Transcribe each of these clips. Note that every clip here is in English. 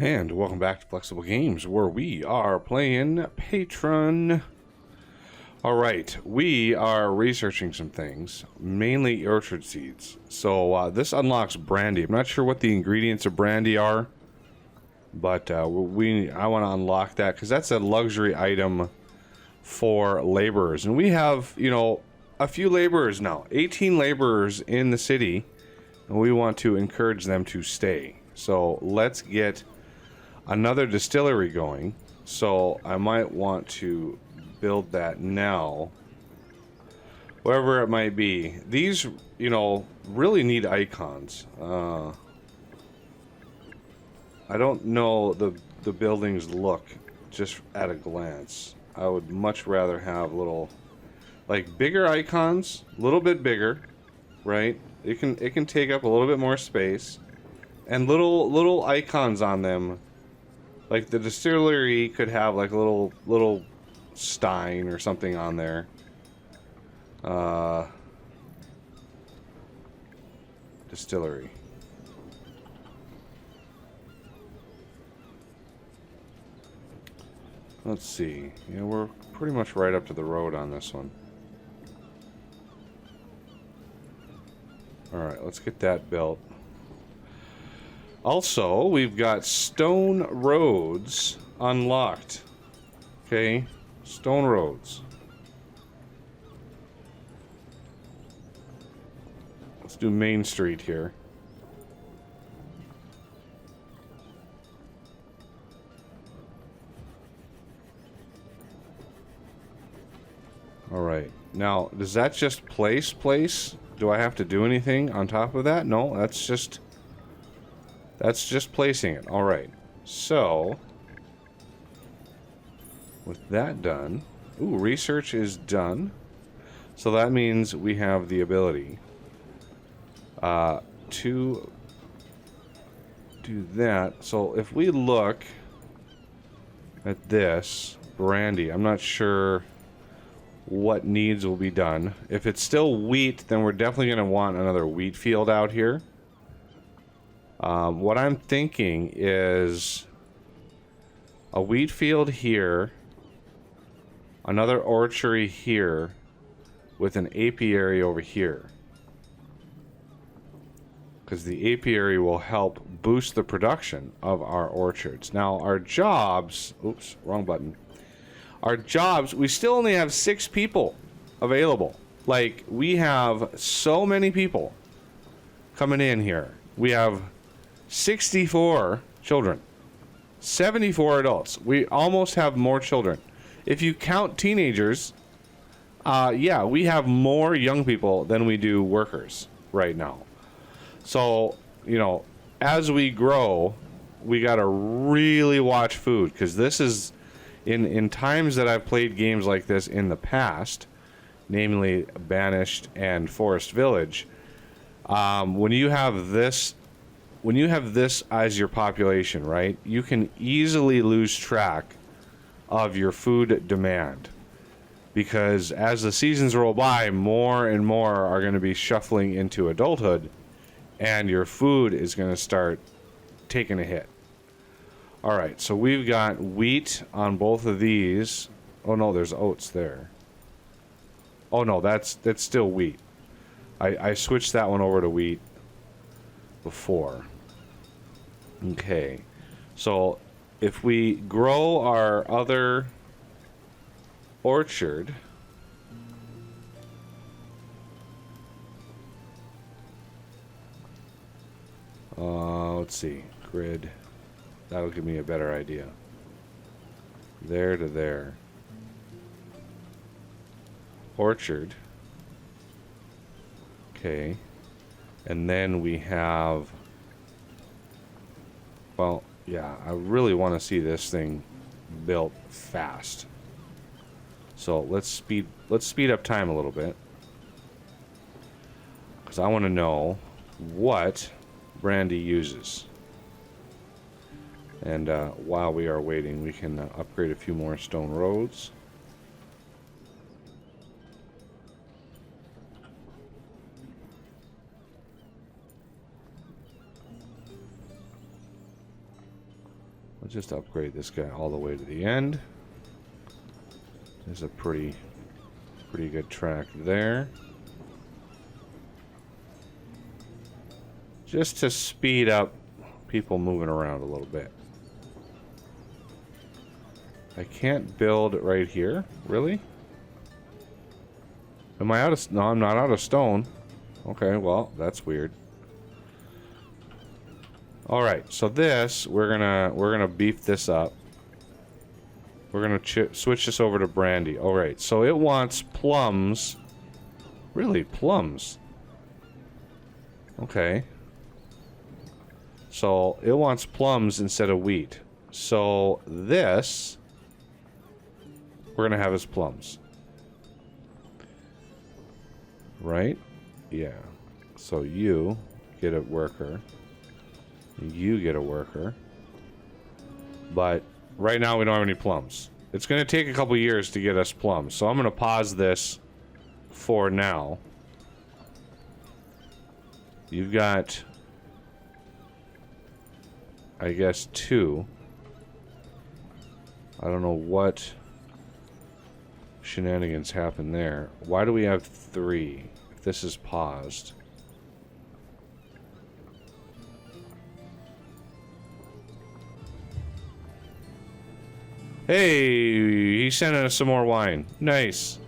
And welcome back to Flexible Games, where we are playing Patron. Alright, we are researching some things, mainly orchard seeds. So this unlocks Brandy. I'm not sure what the ingredients of Brandy are, but I want to unlock that because that's a luxury item for laborers. And we have, a few laborers now, 18 laborers in the city, and we want to encourage them to stay. So let's get another distillery going. So I might want to build that now, wherever it might be. These, really need icons. I don't know the buildings look just at a glance. I would much rather have little, like, bigger icons, a little bit bigger, right? It can take up a little bit more space, and little icons on them. Like the distillery could have like a little stein or something on there. Distillery. Let's see. Yeah, we're pretty much right up to the road on this one. Alright, let's get that built. Also, we've got stone roads unlocked. Okay, stone roads. Let's do Main Street here. Alright, now, does that just place? Do I have to do anything on top of that? No, that's just placing it. Alright. So, with that done... Ooh, research is done. So that means we have the ability to do that. So if we look at this, Brandy, I'm not sure what needs will be done. If it's still wheat, then we're definitely going to want another wheat field out here. What I'm thinking is a wheat field here, another orchard here, with an apiary over here. Because the apiary will help boost the production of our orchards. Now, our jobs... Oops, wrong button. Our jobs, we still only have 6 people available. Like, we have so many people coming in here. We have 64 children, 74 adults. We almost have more children. If you count teenagers, yeah, we have more young people than we do workers right now. So, as we grow, we gotta really watch food, because this is, in times that I've played games like this in the past, namely Banished and Forest Village, when you have this as your population, right, you can easily lose track of your food demand, because as the seasons roll by, more and more are going to be shuffling into adulthood, and your food is going to start taking a hit. All right, so we've got wheat on both of these. Oh no, there's oats there. Oh no, that's still wheat. I switched that one over to wheat before. Okay, so if we grow our other orchard, let's see, grid, that'll give me a better idea. There to there. Orchard. Okay, and then we have... Well, yeah, I really want to see this thing built fast. So let's speed up time a little bit, because I want to know what Brandy uses. And while we are waiting, we can upgrade a few more stone roads. I'll just upgrade this guy all the way to the end. There's a pretty good track there. Just to speed up people moving around a little bit. I can't build right here? Really? Am I out of... No, I'm not out of stone. Okay, well, that's weird. Alright, so this, we're gonna beef this up. We're gonna switch this over to Brandy. Alright, so it wants plums. Really, plums. Okay. So, it wants plums instead of wheat. So, this... we're gonna have as plums. Right? Yeah. So you get a worker. You get a worker. But right now we don't have any plums. It's gonna take a couple years to get us plums. So I'm gonna pause this for now. You've got, I guess, 2. I don't know what shenanigans happen there. Why do we have 3 if this is paused? Hey, he's sending us some more wine. Nice.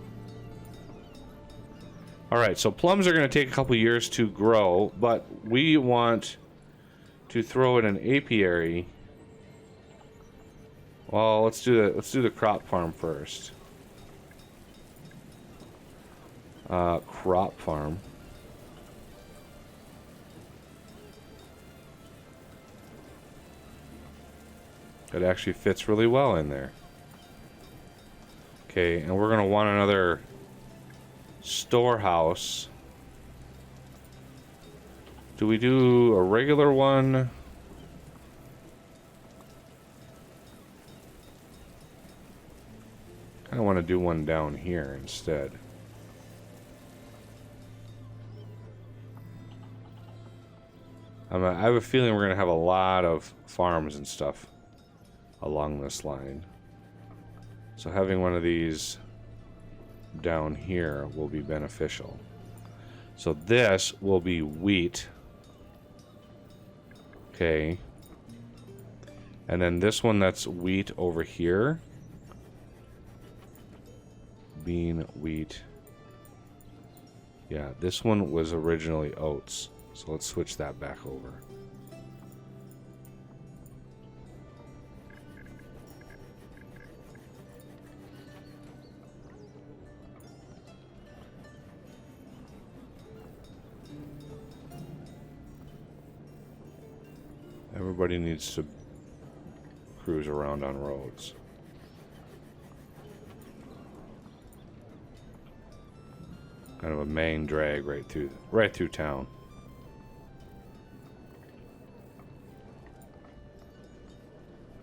Alright, so plums are going to take a couple years to grow, but we want to throw in an apiary. Well, let's do the crop farm first. Crop farm. It actually fits really well in there. Okay, and we're gonna want another storehouse. Do we do a regular one? I want to do one down here instead. I have a feeling we're going to have a lot of farms and stuff along this line. So having one of these down here will be beneficial. So this will be wheat. Okay. And then this one that's wheat over here. Bean, wheat. Yeah, this one was originally oats. So let's switch that back over. Everybody needs to cruise around on roads. Kind of a main drag right through town.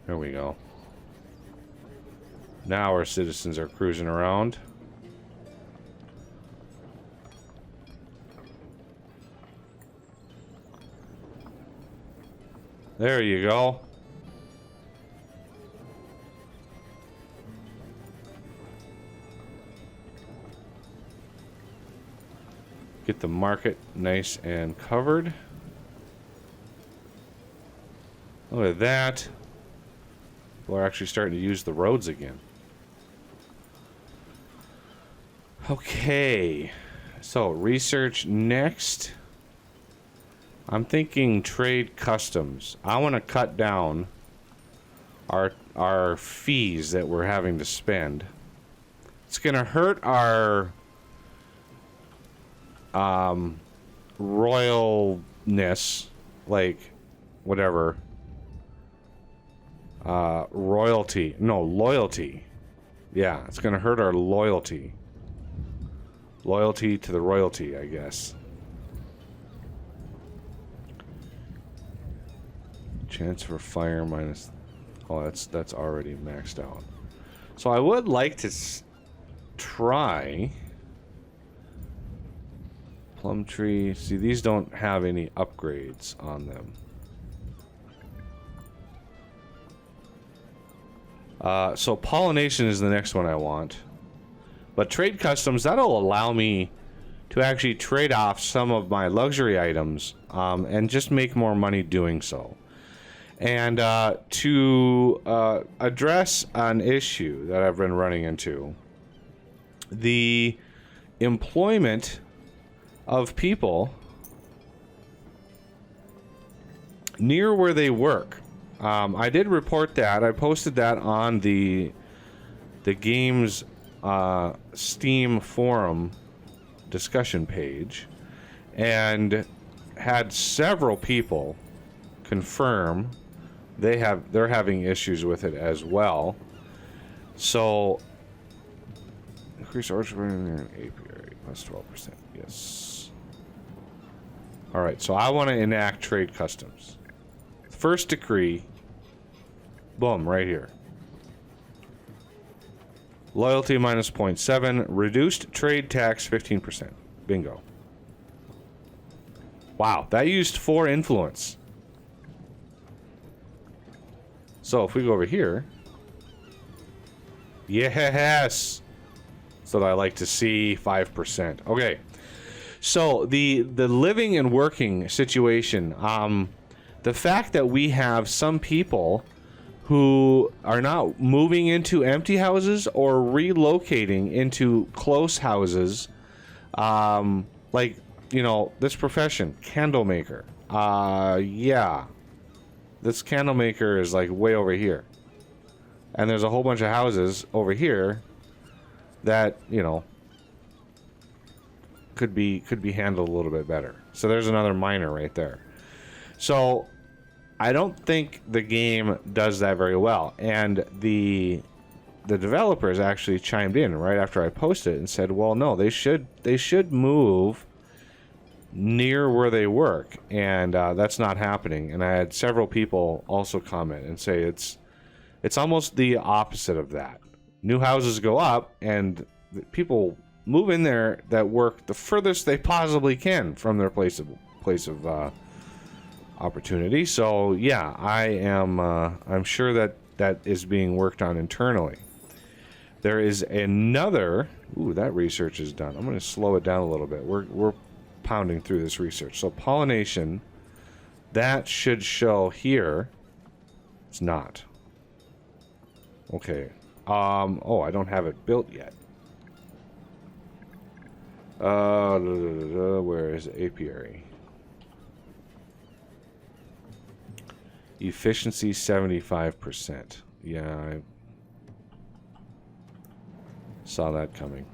There we go. Now our citizens are cruising around. There you go. Get the market nice and covered. Look at that. People are actually starting to use the roads again. Okay. So, research next. I'm thinking trade customs. I want to cut down our fees that we're having to spend. It's going to hurt our royalness, like whatever. Royalty. No, loyalty. Yeah, it's going to hurt our loyalty. Loyalty to the royalty, I guess. Chance for fire minus... Oh, that's already maxed out. So I would like to try... Plum tree. See, these don't have any upgrades on them. So pollination is the next one I want. But trade customs, that'll allow me to actually trade off some of my luxury items and just make more money doing so. And to address an issue that I've been running into, the employment of people near where they work. I did report that. I posted that on the game's Steam forum discussion page, and had several people confirm they're having issues with it as well. So increase orchard apiary plus 12%. Yes. All right. So I want to enact trade customs. First decree. Boom, right here. Loyalty minus 0.7. Reduced trade tax 15%. Bingo. Wow, that used 4 influence. So if we go over here. Yes! So I like to see 5%. Okay. So the living and working situation, the fact that we have some people who are not moving into empty houses or relocating into close houses, like, you know, this profession, candle maker. Yeah. This candle maker is like way over here. And there's a whole bunch of houses over here that, you know, could be handled a little bit better. So there's another miner right there. So I don't think the game does that very well. And the developers actually chimed in right after I posted it and said, well, no, they should move near where they work, and that's not happening. And I had several people also comment and say it's almost the opposite of that. New houses go up, and people move in there that work the furthest they possibly can from their place of opportunity. So yeah, I'm sure that is being worked on internally. There is another. Ooh, that research is done. I'm going to slow it down a little bit. We're pounding through this research. So pollination, that should show here. It's not. Okay. Oh, I don't have it built yet. Where is apiary? Efficiency 75%. Yeah, I saw that coming.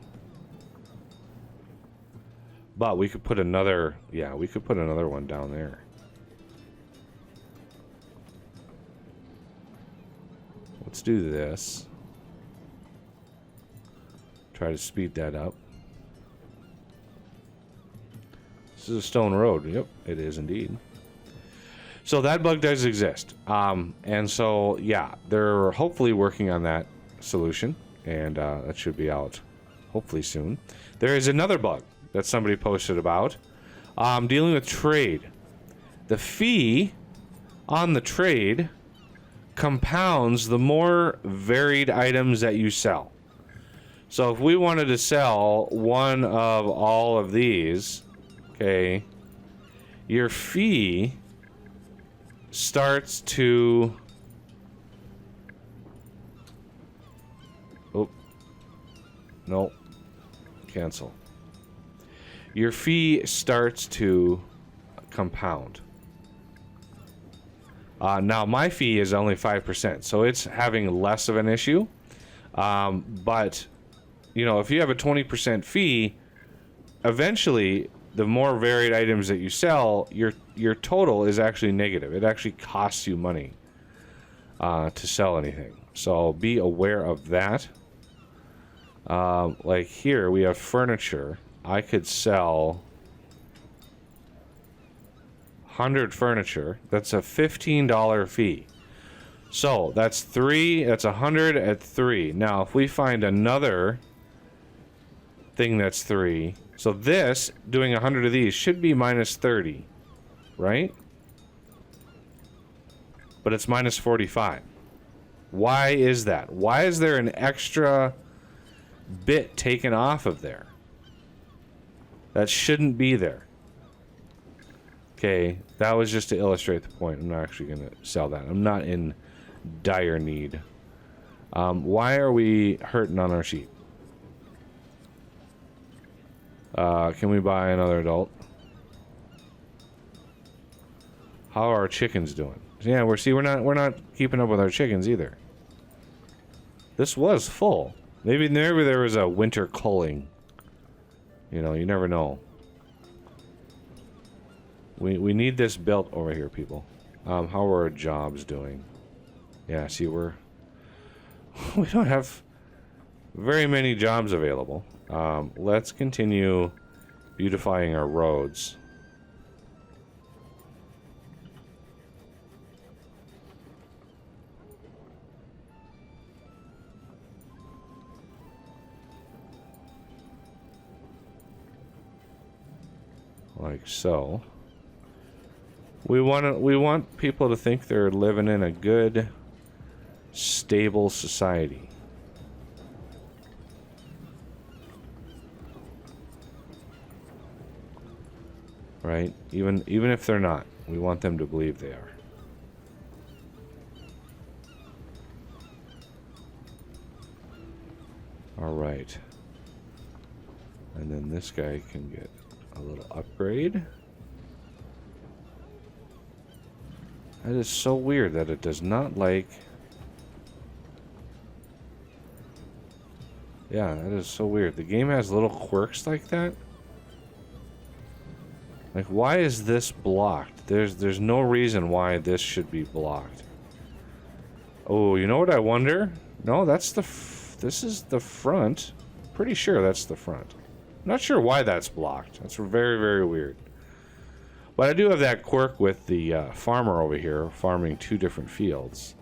But we could put another, yeah, we could put another one down there. Let's do this. Try to speed that up. This is a stone road. Yep, it is indeed. So that bug does exist. And so, yeah, they're hopefully working on that solution. And that should be out hopefully soon. There is another bug that somebody posted about, dealing with trade. The fee on the trade compounds the more varied items that you sell. So if we wanted to sell one of all of these, okay, your fee starts to... Oh, no, cancel. Your fee starts to compound. Now, my fee is only 5%, so it's having less of an issue. But, you know, if you have a 20% fee, eventually, the more varied items that you sell, your total is actually negative. It actually costs you money to sell anything. So be aware of that. Like here, we have furniture. I could sell 100 furniture. That's a $15 fee. So that's 100 at 3. Now, if we find another thing that's 3, so this, doing 100 of these, should be minus 30, right? But it's minus 45. Why is that? Why is there an extra bit taken off of there? That shouldn't be there. Okay, that was just to illustrate the point. I'm not actually going to sell that. I'm not in dire need. Why are we hurting on our sheep? Can we buy another adult? How are our chickens doing? Yeah, we're not keeping up with our chickens either. This was full. Maybe there was a winter culling. You know, you never know. We need this built over here, people. How are our jobs doing? Yeah, see, we don't have very many jobs available. Let's continue beautifying our roads. Like so. We want people to think they're living in a good, stable society. Right? Even if they're not, we want them to believe they are. All right. And then this guy can get a little upgrade. That is so weird that it does not like... Yeah, that is so weird. The game has little quirks like that. Like, why is this blocked? There's no reason why this should be blocked. Oh, you know what I wonder? No, that's the... This is the front. Pretty sure that's the front. Not sure why that's blocked. That's very, very weird. But I do have that quirk with the farmer over here farming 2 different fields.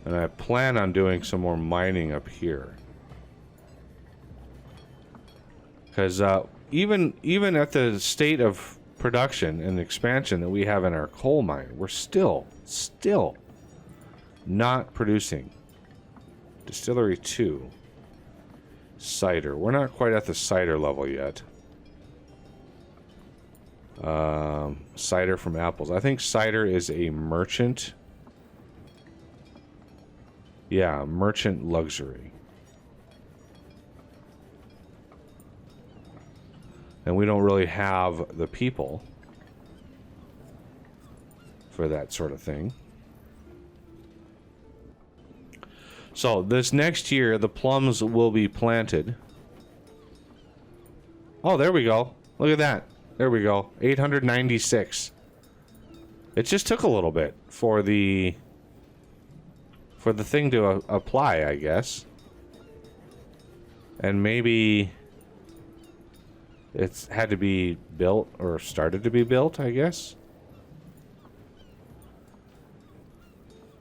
And I plan on doing some more mining up here. Because even at the state of production and expansion that we have in our coal mine, we're still not producing. Distillery 2. Cider. We're not quite at the cider level yet. Cider from apples. I think cider is a merchant. Yeah, merchant luxury. And we don't really have the people for that sort of thing. So this next year, the plums will be planted. Oh, there we go. Look at that. There we go. 896. It just took a little bit for the thing to apply, I guess. And maybe it's had to be built or started to be built, I guess.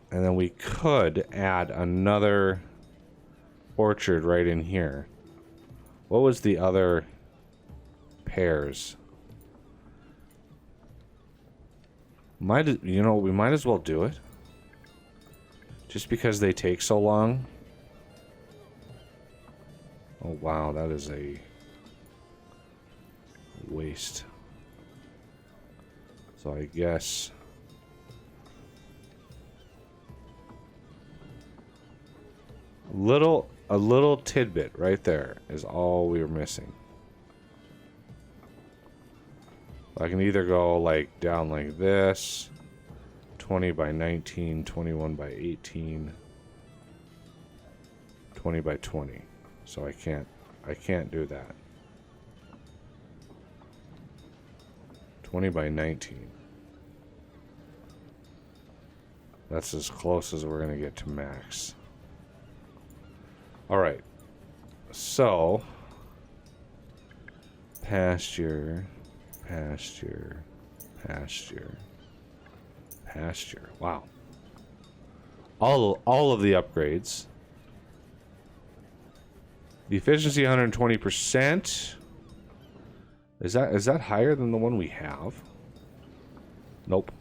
And then we could add another orchard right in here. What was the other pears? You know, we might as well do it. Just because they take so long. Oh wow, that is a waste. So I guess a little tidbit right there is all we were missing. I can either go like down like this, 20 by 19, 21 by 18, 20 by 20. So I can't do that. 20 by 19. That's as close as we're gonna get to max. All right. So pasture, pasture, pasture, pasture. Wow. All of the upgrades. The efficiency 120%. Is that higher than the one we have? Nope.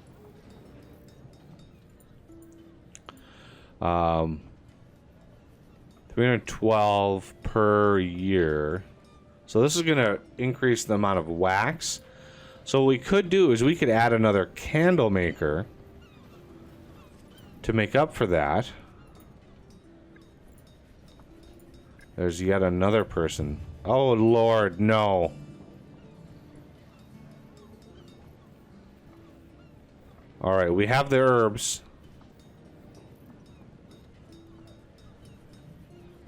312 per year. So this is going to increase the amount of wax. So what we could do is we could add another candle maker to make up for that. There's yet another person. Oh, Lord, no. All right, we have the herbs.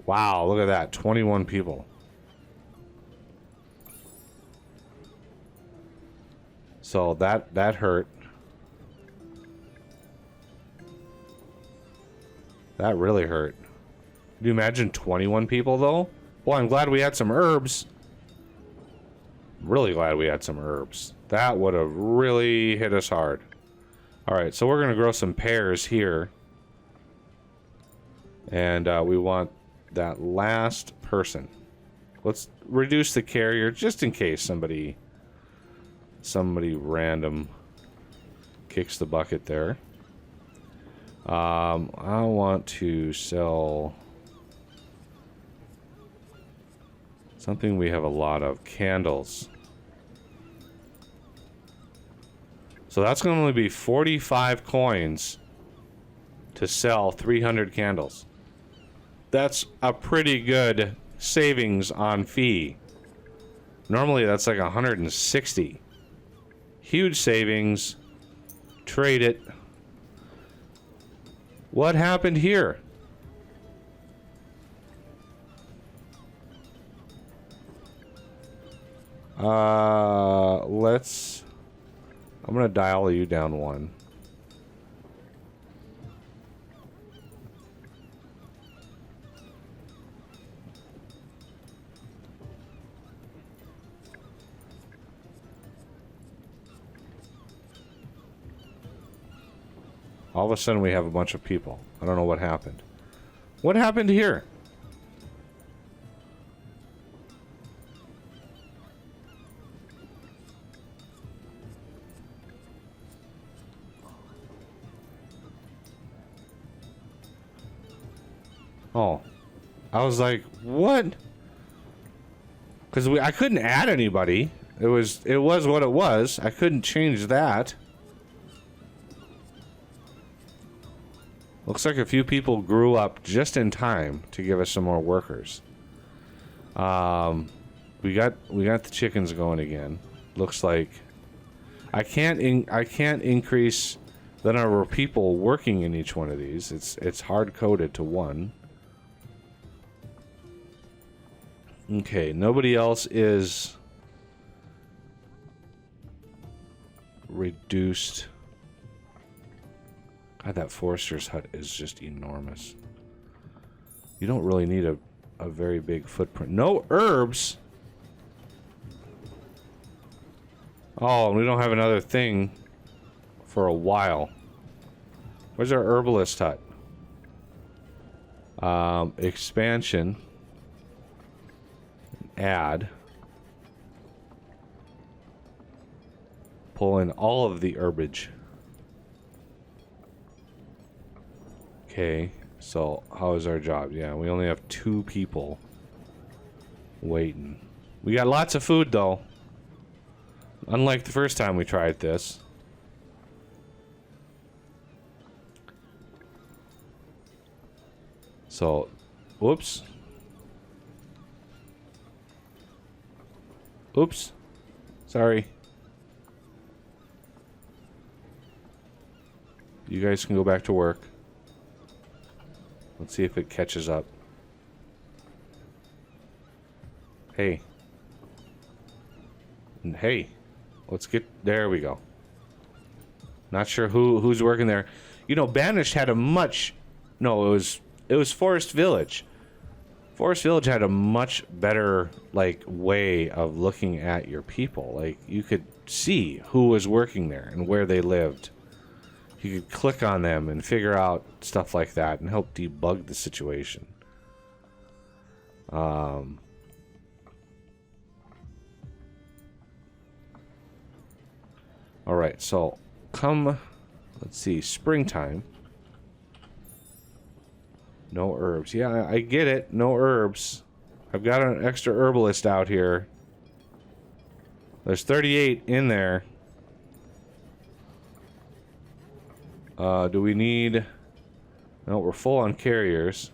Wow, look at that. 21 people. So that hurt. That really hurt. Can you imagine 21 people, though? Well, I'm glad we had some herbs. Really glad we had some herbs. That would have really hit us hard. Alright, so we're going to grow some pears here. And we want that last person. Let's reduce the carrier just in case somebody random kicks the bucket there. I want to sell something we have a lot of. Candles. So that's going to only be 45 coins to sell 300 candles. That's a pretty good savings on fee. Normally that's like 160. Huge savings. Trade it. What happened here? I'm gonna dial you down one. All of a sudden we have a bunch of people. I don't know what happened. What happened here? Oh. I was like, what? Because I couldn't add anybody. It was what it was. I couldn't change that. Looks like a few people grew up just in time to give us some more workers. We got the chickens going again. Looks like I can't increase the number of people working in each one of these. It's hard coded to 1. Okay, nobody else is reduced. God, that forester's hut is just enormous. You don't really need a very big footprint. No herbs! Oh, we don't have another thing for a while. Where's our herbalist hut? Expansion. Add. Pull in all of the herbage. Okay, so how is our job? Yeah, we only have 2 people waiting. We got lots of food though. Unlike the first time we tried this. So, whoops. Oops. Sorry. You guys can go back to work. Let's see if it catches up. Hey. Hey. Let's get... There we go. Not sure who's working there. You know, Banished had a much... No, it was Forest Village. Forest Village had a much better, like, way of looking at your people. Like, you could see who was working there and where they lived. You could click on them and figure out stuff like that and help debug the situation. Um, all right, so come, let's see, springtime. No herbs. Yeah, I get it. No herbs. I've got an extra herbalist out here. There's 38 in there. Do we need... No, we're full on carriers.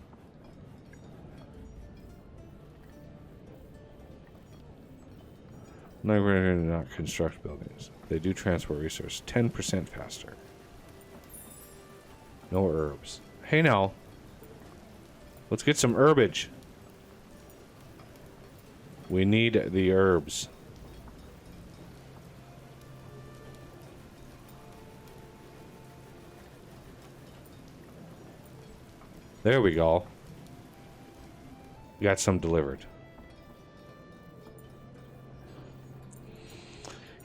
No, we're going to not construct buildings. They do transport resources 10% faster. No herbs. Hey now. Let's get some herbage. We need the herbs. There we go. We got some delivered.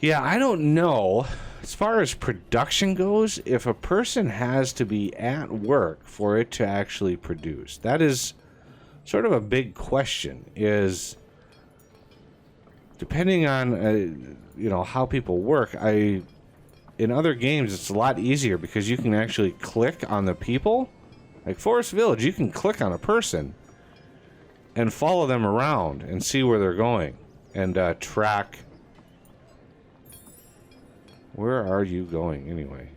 Yeah, I don't know, as far as production goes, if a person has to be at work for it to actually produce. That is sort of a big question, is depending on, you know, how people work. In other games, it's a lot easier because you can actually click on the people. Like Forest Village, you can click on a person and follow them around and see where they're going and track. Where are you going anyway?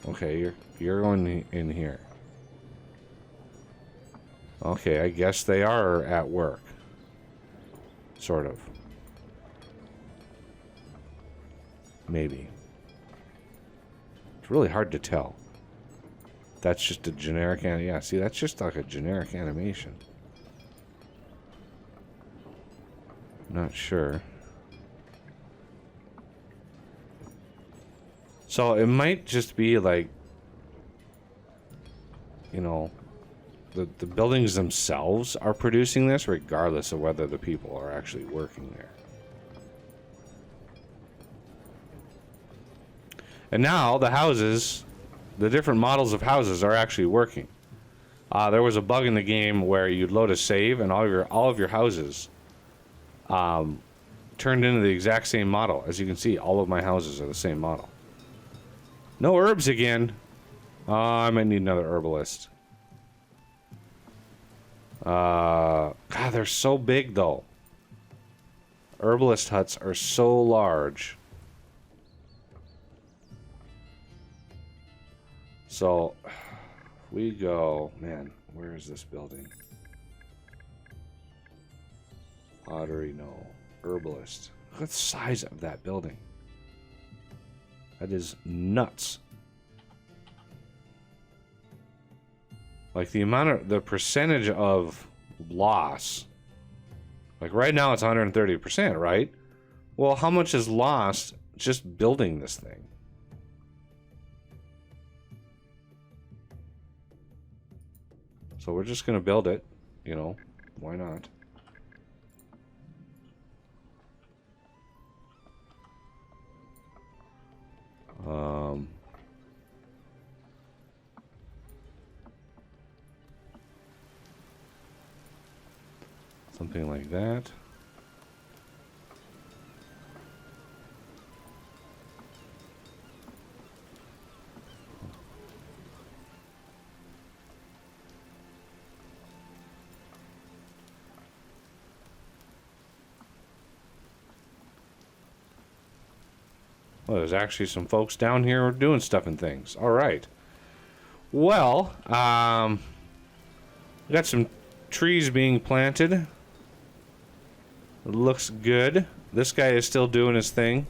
Okay, you're going in here. Okay, I guess they are at work. Sort of. Maybe. It's really hard to tell. That's just a generic yeah, see, that's just like a generic animation. Not sure. So it might just be like, you know, the buildings themselves are producing this regardless of whether the people are actually working there. And now the houses, the different models of houses are actually working. There was a bug in the game where you'd load a save and all of your houses turned into the exact same model. As you can see, all of my houses are the same model. No herbs again. I might need another herbalist. God, they're so big though. Herbalist huts are so large. So, we go... Man, where is this building? Pottery, no. Herbalist. Look at the size of that building. That is nuts. Like the percentage of loss. Like right now it's 130%, right? Well, how much is lost just building this thing? So we're just gonna build it, you know, why not? Something like that. Well, there's actually some folks down here doing stuff and things. All right. Well, we got some trees being planted. It looks good. This guy is still doing his thing.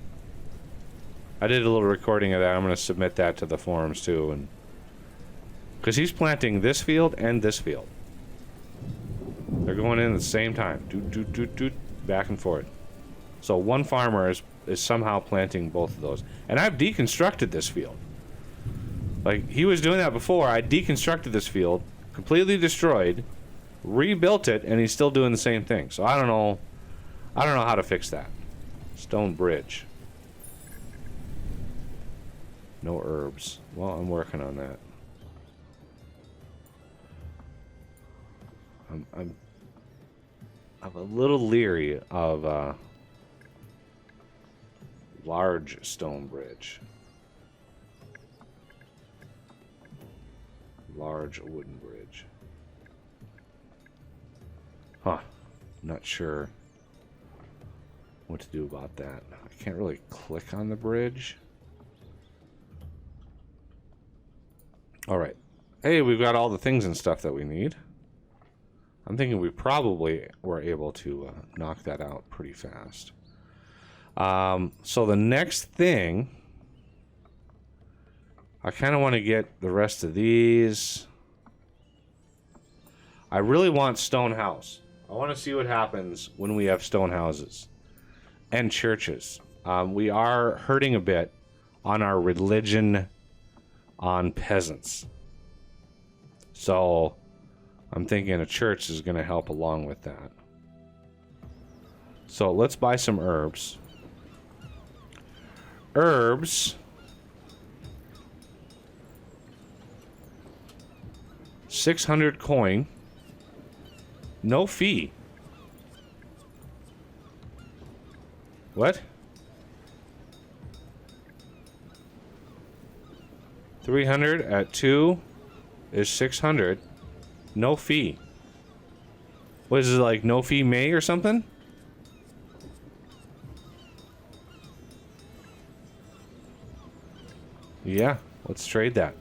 I did a little recording of that. I'm going to submit that to the forums too, and because he's planting this field and this field. They're going in at the same time. Doot, doot, doot, doot, back and forth. So one farmer is somehow planting both of those. And I've deconstructed this field. Like, he was doing that before. I deconstructed this field, completely destroyed, rebuilt it, and he's still doing the same thing. So I don't know how to fix that. Stone bridge. No herbs. Well, I'm working on that. I'm a little leery of large stone bridge. Large wooden bridge. Huh. Not sure what to do about that. I can't really click on the bridge. Alright. Hey, we've got all the things and stuff that we need. I'm thinking we probably were able to knock that out pretty fast. So the next thing, I kind of want to get the rest of these. I really want stone house. I want to see what happens when we have stone houses and churches. We are hurting a bit on our religion on peasants. So I'm thinking a church is going to help along with that. So let's buy some herbs. Herbs. 600 coin. No fee. What? 300 at 2 is 600. No fee. What is it, like no fee May or something? Yeah, let's trade that.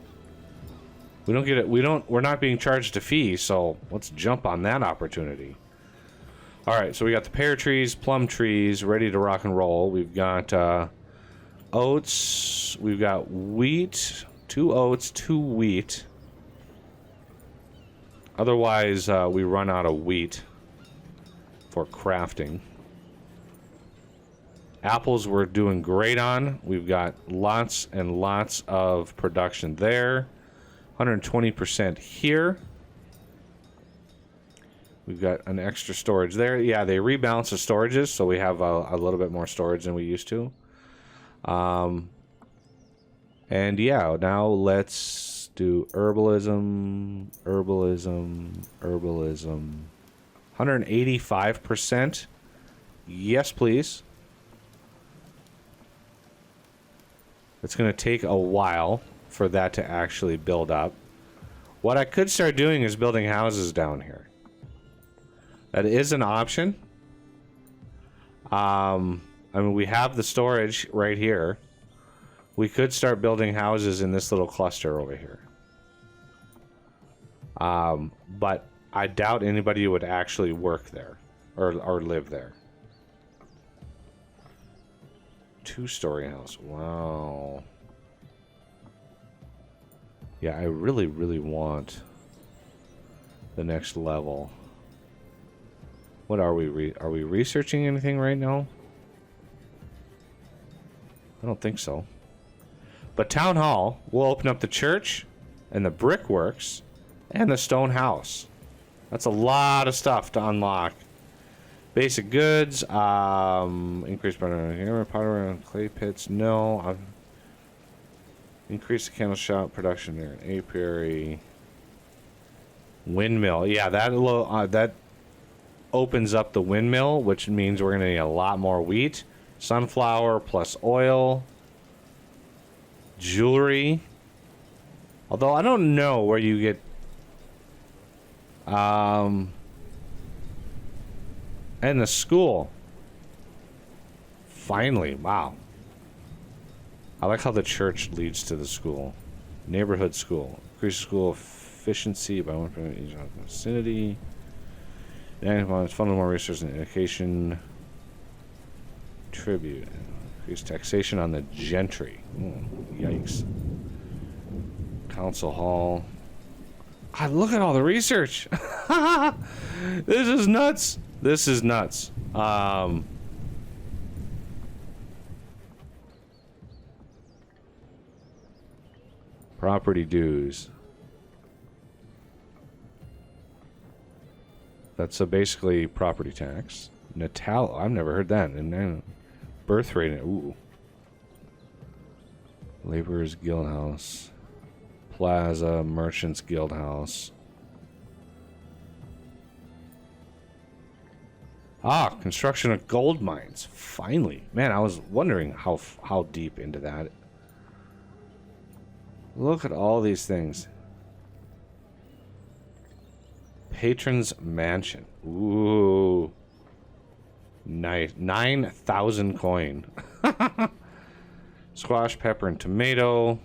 We don't get it. We're not being charged a fee, so let's jump on that opportunity. All right, so we got the pear trees, plum trees, ready to rock and roll. We've got oats. We've got wheat. 2 oats, 2 wheat. Otherwise, we run out of wheat for crafting. Apples we're doing great on. We've got lots and lots of production there. 120% here. We've got an extra storage there. Yeah, they rebalance the storages, so we have a little bit more storage than we used to. And yeah, now let's do herbalism. 185%. Yes, please. It's going to take a while for that to actually build up. What I could start doing is building houses down here. That is an option. I mean, we have the storage right here. We could start building houses in this little cluster over here. But I doubt anybody would actually work there or live there. 2-story house. Wow. Yeah, I really, really want the next level. What are we? Are we researching anything right now? I don't think so. But Town Hall will open up the church and the brickworks and the stone house. That's a lot of stuff to unlock. Basic goods, increase powder and clay pits. No, increase the candle shop production there. An apiary, windmill. Yeah, that opens up the windmill, which means we're gonna need a lot more wheat. Sunflower plus oil, jewelry. Although I don't know where you get. And the school. Finally, wow. I like how the church leads to the school. Neighborhood school. Increase school efficiency by 1% each vicinity. Funding more resources in education. Tribute. Increase taxation on the gentry. Yikes. Council hall. God, look at all the research. This is nuts. This is nuts. Property dues. That's basically property tax. Natal. I've never heard that. And then birth rate. Ooh. Laborers Guild House. Plaza. Merchants Guild House. Ah, construction of gold mines. Finally. Man, I was wondering how deep into that. Look at all these things. Patron's mansion. Ooh. Nice. 9,000 coin. Squash, pepper, and tomato.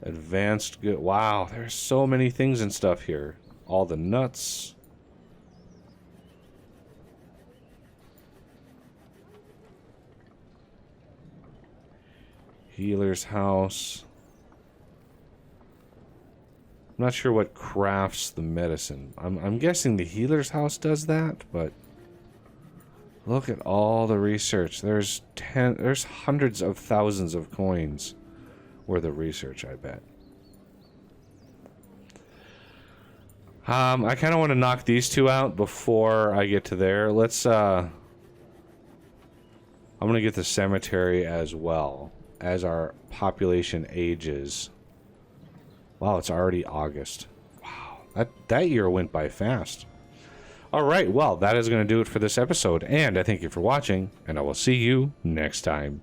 Advanced good. Wow, there's so many things and stuff here. All the nuts. Healer's house. I'm not sure what crafts the medicine. I'm guessing the healer's house does that, but look at all the research. There's hundreds of thousands of coins worth of research, I bet. I kind of want to knock these two out before I get to there. Let's I'm going to get the cemetery as well as our population ages. Wow, it's already August. Wow, that year went by fast. All right, well, that is going to do it for this episode, and I thank you for watching, and I will see you next time.